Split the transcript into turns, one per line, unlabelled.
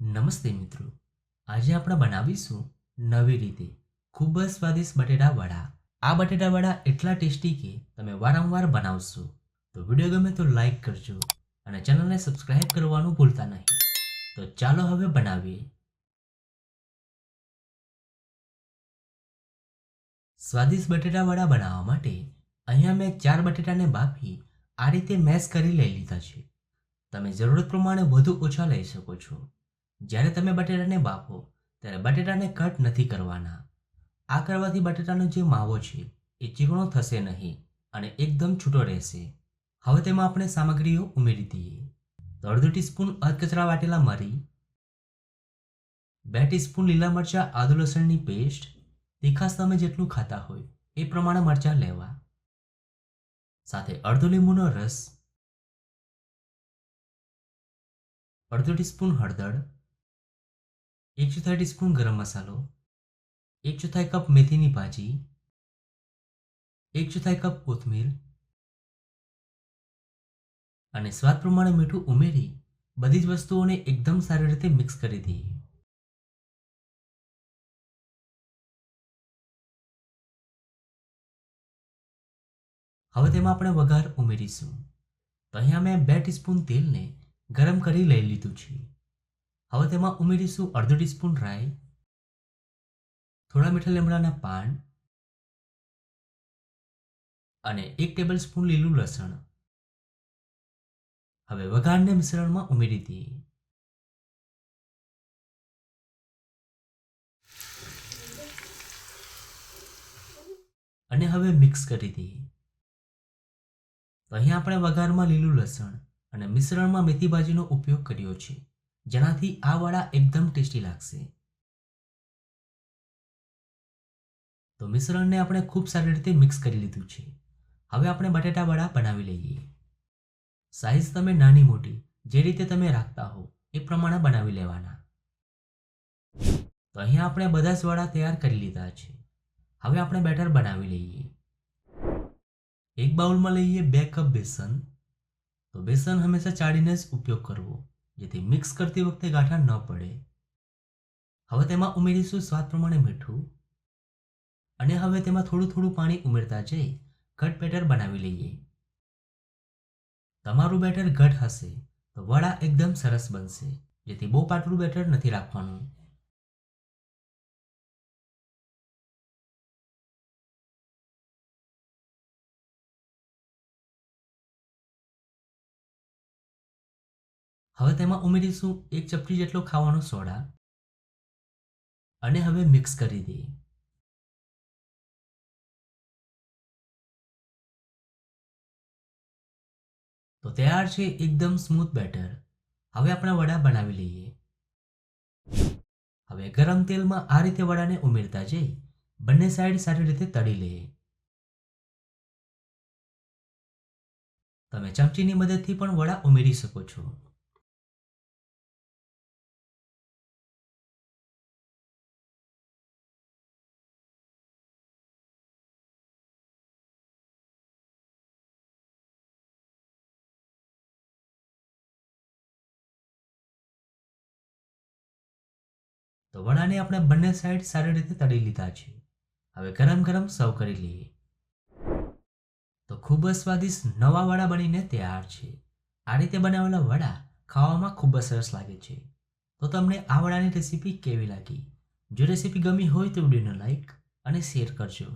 નમસ્તે મિત્રો, આજે આપણે બનાવીશું નવી રીતે ખૂબ જ સ્વાદિષ્ટ બટેટા વડા. આ બટેટા વડા એટલા ટેસ્ટી કે તમે વારંવાર બનાવશો. તો વિડીયો ગમે તો લાઈક કરજો અને ચેનલને સબસ્ક્રાઇબ કરવાનું ભૂલતા નહીં. તો ચાલો હવે બનાવીએ. સ્વાદિષ્ટ બટેટા વડા બનાવવા માટે અહીંયા મેં 4 બટેટાને બાફી આ રીતે મેશ કરી લઈ લીધા છે. તમે જરૂરત પ્રમાણે વધુ ઓછા લઈ શકો છો. જ્યારે તમે બટેટાને બાફો ત્યારે બટેટાને કટ નથી કરવાના. આ કરવાથી બટેટાનો જે માવો છે એ ચીકણો થશે નહીં અને એકદમ છૂટો રહેશે. હવે તેમાં આપણે સામગ્રીઓ ઉમેરી દઈએ. તો અડધો ટીસ્પૂન અધકચરા વાટેલા મરી, 2 ટીસ્પૂન લીલા મરચાં આદુ લસણની પેસ્ટ. તીખાશ તમે જેટલું ખાતા હોય એ પ્રમાણે મરચાં લેવા. સાથે અડધો લીંબુનો રસ, અડધો ટીસ્પૂન હળદર, 1/4 ટીસ્પૂન ગરમ મસાલો, 1/4 કપ મેથીની ભાજી, 1/4 કપ કોથમીર અને સ્વાદ પ્રમાણે મીઠું ઉમેરી બધી જ વસ્તુઓને એકદમ સારી રીતે મિક્સ કરી દઈએ. હવે તેમાં આપણે વઘાર ઉમેરીશું. તો અહીંયા મેં 2 ટીસ્પૂન તેલને ગરમ કરી લઈ લીધું છે. હવે તેમાં ઉમેરીશું અડધો ટીસ્પૂન રાઈ, થોડા મીઠા લીમડાના પાન અને 1 ટેબલસ્પૂન લીલું લસણ. હવે વઘારને મિશ્રણમાં ઉમેરી દઈએ. અને હવે મિક્સ કરી દઈએ. તો અહીંયા આપણે વઘારમાં લીલું લસણ અને મિશ્રણમાં મેથી ભાજીનો ઉપયોગ કર્યો છે, જેનાથી આ વડા એકદમ ટેસ્ટી લાગશે. તો મિશ્રણને આપણે ખૂબ સારી રીતે મિક્સ કરી લીધું છે. હવે આપણે બટેટા વડા બનાવી લઈએ. સાઈઝ તમે નાની મોટી જે રીતે તમે રાખતા હો એ પ્રમાણે બનાવી લેવાના. તો અહીંયા આપણે બધા જ વડા તૈયાર કરી લીધા છે. હવે આપણે બેટર બનાવી લઈએ. એક બાઉલમાં લઈએ 2 કપ બેસન. તો બેસન હંમેશા ચાળીને જ ઉપયોગ કરવો, જેથી મિક્સ કરતી વખતે ગાંઠા ન પડે. હવે તેમાં ઉમેરીશું સ્વાદ પ્રમાણે મીઠું અને હવે તેમાં થોડું થોડું પાણી ઉમેરતા જઈ ઘટ બેટર બનાવી લઈએ. તમારું બેટર ઘટ હશે તો વડા એકદમ સરસ બનશે, જેથી બહુ પાતળું બેટર નથી રાખવાનું. હવે તેમાં ઉમેરીશું 1 ચપટી જેટલો ખાવાનો સોડા અને હવે મિક્સ કરી દઈએ. તો તૈયાર છે એકદમ સ્મૂથ બેટર. હવે આપણે વડા બનાવી લઈએ. હવે ગરમ તેલમાં આ રીતે વડાને ઉમેરતા જઈ બંને સાઈડ સારી રીતે તળી લઈએ. તમે ચમચીની મદદથી પણ વડા ઉમેરી શકો છો. તો વડાને આપણે બંને સાઈડ સારી રીતે તળી લીધા છે. હવે ગરમ ગરમ સર્વ કરી લઈએ. તો ખૂબ જ સ્વાદિષ્ટ નવા વડા બનીને તૈયાર છે. આ રીતે બનાવેલા વડા ખાવામાં ખૂબ જ સરસ લાગે છે. તો તમને આ વડાની રેસીપી કેવી લાગી? જો રેસીપી ગમી હોય તો વિડીયોને લાઈક અને શેર કરજો.